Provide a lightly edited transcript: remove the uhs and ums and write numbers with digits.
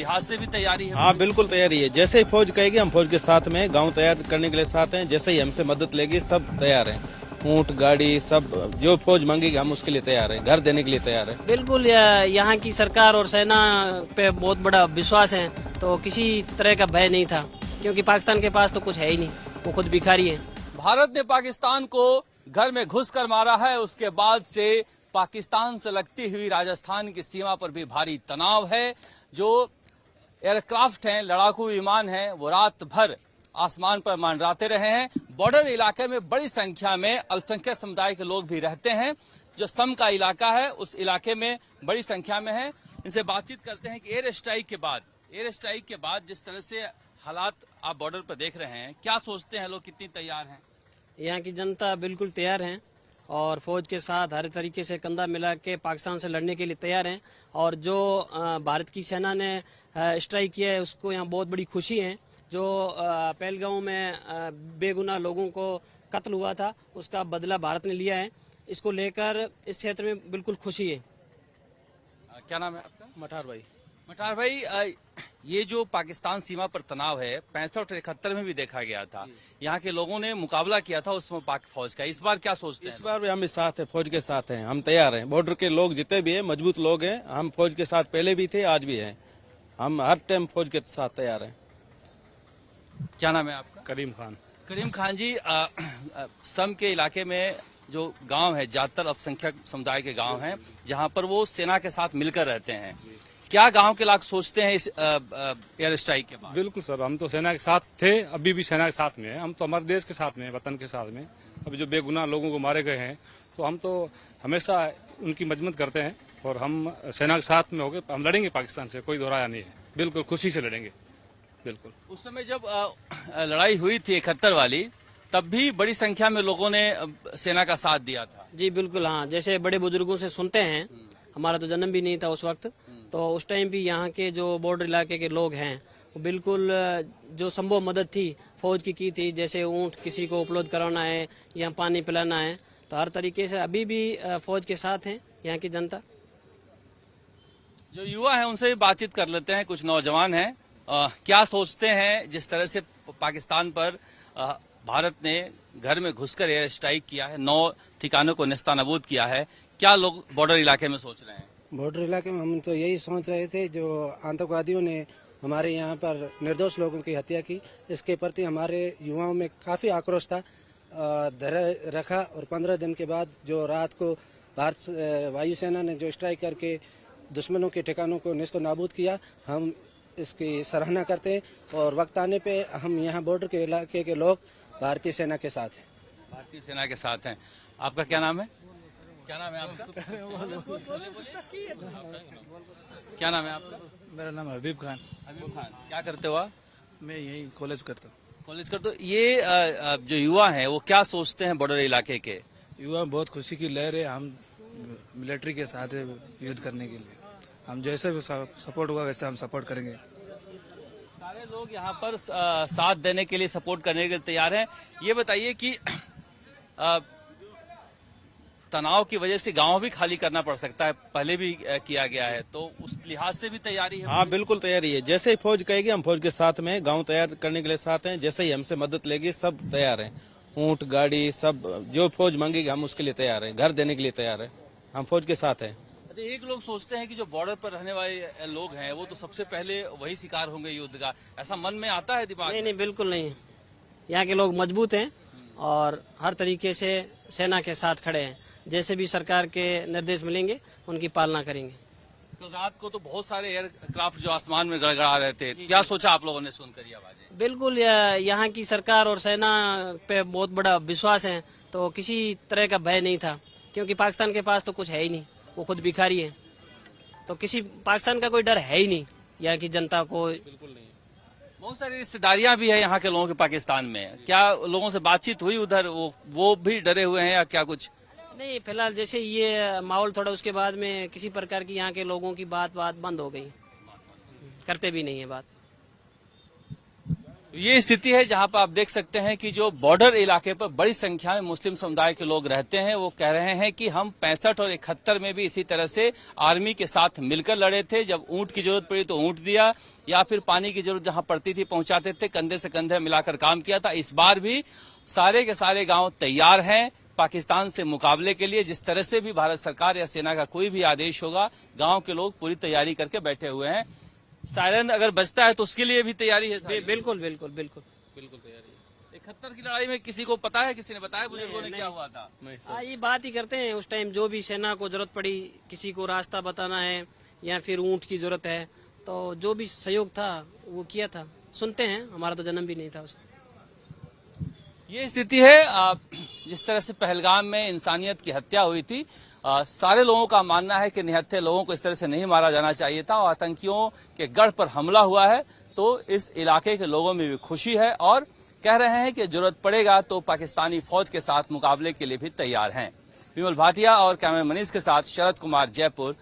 लिहाज से भी तैयारी है? हाँ बिल्कुल तैयारी है। जैसे ही फौज कहेगी हम फौज के साथ में, गांव तैयार करने के लिए साथ हैं। जैसे ही हमसे मदद लेगी सब तैयार हैं। ऊंट गाड़ी सब जो फौज मांगेगी हम उसके लिए तैयार हैं, घर देने के लिए तैयार हैं। बिल्कुल यहाँ की सरकार और सेना पे बहुत बड़ा विश्वास है, तो किसी तरह का भय नहीं था, क्योंकि पाकिस्तान के पास तो कुछ है ही नहीं, वो खुद भिखारी है। भारत ने पाकिस्तान को घर में घुसकर मारा है। उसके बाद से पाकिस्तान से लगती हुई राजस्थान की सीमा पर भी भारी तनाव है। जो एयरक्राफ्ट हैं, लड़ाकू विमान हैं, वो रात भर आसमान पर मंडराते रहे हैं। बॉर्डर इलाके में बड़ी संख्या में अल्पसंख्यक समुदाय के लोग भी रहते हैं। जो सम का इलाका है उस इलाके में बड़ी संख्या में है। इनसे बातचीत करते हैं कि एयर स्ट्राइक के बाद जिस तरह से हालात आप बॉर्डर पर देख रहे हैं, क्या सोचते हैं लोग, कितनी तैयार हैं? यहाँ की जनता बिल्कुल तैयार है और फौज के साथ हर तरीके से कंधा मिला के पाकिस्तान से लड़ने के लिए तैयार हैं। और जो भारत की सेना ने स्ट्राइक किया है उसको यहाँ बहुत बड़ी खुशी है। जो पहलगांव में बेगुनाह लोगों को कत्ल हुआ था उसका बदला भारत ने लिया है। इसको लेकर इस क्षेत्र में बिल्कुल खुशी है। क्या नाम है आपका? मठार भाई, ये जो पाकिस्तान सीमा पर तनाव है 65 और 71 में भी देखा गया था। यहाँ के लोगों ने मुकाबला किया था उसमें पाक फौज का। इस बार क्या सोचते हैं? इस बार भी हम इस साथ है, फौज के साथ हैं, हम तैयार हैं। बॉर्डर के लोग जितने भी हैं मजबूत लोग हैं, हम फौज के साथ पहले भी थे आज भी हैं। हम हर टाइम फौज के साथ तैयार हैं। क्या नाम है आपका? करीम खान जी, सम के इलाके में जो गांव है ज्यादातर अल्पसंख्यक समुदाय के गांव हैं, जहां पर वो सेना के साथ मिलकर रहते हैं। क्या गांव के लोग सोचते हैं इस एयर स्ट्राइक के बाद? बिल्कुल सर, हम तो सेना के साथ थे, अभी भी सेना के साथ में है। हम तो हमारे देश के साथ में, वतन के साथ में। अभी जो बेगुनाह लोगों को मारे गए हैं तो हम तो हमेशा उनकी मजम्मत करते हैं और हम सेना के साथ में होकर हम लड़ेंगे पाकिस्तान से, कोई दोहराया नहीं है। बिल्कुल खुशी से लड़ेंगे, बिल्कुल। उस समय जब लड़ाई हुई थी 71 वाली, तब भी बड़ी संख्या में लोगों ने सेना का साथ दिया था। जी बिल्कुल, हाँ, जैसे बड़े बुजुर्गों से सुनते हैं, हमारा तो जन्म भी नहीं था उस वक्त, तो उस टाइम भी यहाँ के जो बॉर्डर इलाके के लोग हैं वो बिल्कुल जो संभव मदद थी फौज की थी। जैसे ऊँट किसी को उपलब्ध कराना है या पानी पिलाना है, तो हर तरीके से अभी भी फौज के साथ हैं यहाँ की जनता। जो युवा हैं उनसे भी बातचीत कर लेते हैं। कुछ नौजवान हैं, क्या सोचते हैं जिस तरह से पाकिस्तान पर भारत ने घर में घुसकर एयर स्ट्राइक किया है, 9 ठिकानों को नेस्तनाबूद किया है, क्या लोग बॉर्डर इलाके में सोच रहे हैं? बॉर्डर इलाके में हम तो यही सोच रहे थे, जो आतंकवादियों ने हमारे यहाँ पर निर्दोष लोगों की हत्या की, इसके प्रति हमारे युवाओं में काफी आक्रोश था। धैर्य रखा और 15 दिन के बाद जो रात को भारत वायुसेना ने जो स्ट्राइक करके दुश्मनों के ठिकानों को नेस्तनाबूद किया, हम इसकी सराहना करते हैं। और वक्त आने पे हम यहाँ बॉर्डर के इलाके के लोग भारतीय सेना के साथ हैं। भारतीय सेना के साथ हैं। आपका क्या नाम है? क्या नाम है आपका? क्या नाम है आपका? मेरा नाम है हबीब खान। क्या करते हो आप? मैं यही कॉलेज करता हूँ। कॉलेज करते हो। ये जो युवा हैं वो क्या सोचते हैं बॉर्डर इलाके के? युवा बहुत खुशी की लहर है। हम मिलिट्री के साथ है युद्ध करने के लिए। हम जैसे भी सपोर्ट होगा वैसे हम सपोर्ट करेंगे। सारे लोग यहाँ पर साथ देने के लिए, सपोर्ट करने के लिए तैयार हैं। ये बताइए कि तनाव की वजह से गांव भी खाली करना पड़ सकता है, पहले भी किया गया है, तो उस लिहाज से भी तैयारी है? हाँ बिल्कुल तैयारी है। जैसे ही फौज कहेगी हम फौज के साथ में, गांव तैयार करने के लिए साथ हैं। जैसे ही हमसे मदद लेगी सब तैयार हैं। ऊंट गाड़ी सब जो फौज मांगेगी हम उसके लिए तैयार हैं, घर देने के लिए तैयार हैं। हम फौज के साथ हैं। अच्छा, एक लोग सोचते हैं कि जो बॉर्डर पर रहने वाले लोग हैं वो तो सबसे पहले वही शिकार होंगे युद्ध का, ऐसा मन में आता है दिमाग? नहीं, बिल्कुल नहीं। यहाँ के लोग मजबूत हैं और हर तरीके से सेना के साथ खड़े हैं। जैसे भी सरकार के निर्देश मिलेंगे उनकी पालना करेंगे। कल रात को तो बहुत सारे एयरक्राफ्ट जो आसमान में गड़गड़ा रहे थे, क्या सोचा आप लोगों ने सुनकर ये आवाजें? बिल्कुल, यहाँ की सरकार और सेना पे बहुत बड़ा विश्वास है, तो किसी तरह का भय नहीं था, क्योंकि पाकिस्तान के पास तो कुछ है ही नहीं, वो खुद भिखारी है, तो किसी पाकिस्तान का कोई डर है ही नहीं यहाँ की जनता को। बिल्कुल नहीं। बहुत सारी रिश्तेदारियां भी है यहाँ के लोगों के पाकिस्तान में। क्या लोगों से बातचीत हुई उधर? वो भी डरे हुए हैं या क्या कुछ? नहीं, फिलहाल जैसे ये माहौल थोड़ा, उसके बाद में किसी प्रकार की यहाँ के लोगों की बात बंद हो गई, करते भी नहीं है बात। ये स्थिति है जहां पर आप देख सकते हैं कि जो बॉर्डर इलाके पर बड़ी संख्या में मुस्लिम समुदाय के लोग रहते हैं, वो कह रहे हैं कि हम 65 और 71 में भी इसी तरह से आर्मी के साथ मिलकर लड़े थे। जब ऊंट की जरूरत पड़ी तो ऊंट दिया, या फिर पानी की जरूरत जहां पड़ती थी पहुंचाते थे, कंधे से कंधे मिलाकर काम किया था। इस बार भी सारे के सारे गांव तैयार हैं पाकिस्तान से मुकाबले के लिए। जिस तरह से भी भारत सरकार या सेना का कोई भी आदेश होगा, गांव के लोग पूरी तैयारी करके बैठे हुए हैं। सायरन अगर बजता है तो उसके लिए भी तैयारी है। बिल्कुल बिल्कुल बिल्कुल बिल्कुल तैयारी है। 71 की लड़ाई में किसी को पता है, किसी ने बताया बुजुर्गों ने क्या हुआ था? ये बात ही करते हैं। उस टाइम जो भी सेना को जरूरत पड़ी, किसी को रास्ता बताना है या फिर ऊंट की जरूरत है, तो जो भी सहयोग था वो किया था। सुनते हैं, हमारा तो जन्म भी नहीं था उसमें। ये स्थिति है। जिस तरह से पहलगाम में इंसानियत की हत्या हुई थी, सारे लोगों का मानना है कि निहत्थे लोगों को इस तरह से नहीं मारा जाना चाहिए था, और आतंकियों के गढ़ पर हमला हुआ है तो इस इलाके के लोगों में भी खुशी है और कह रहे हैं कि जरूरत पड़ेगा तो पाकिस्तानी फौज के साथ मुकाबले के लिए भी तैयार हैं। विमल भाटिया और कैमरा मनीष के साथ शरद कुमार, जयपुर,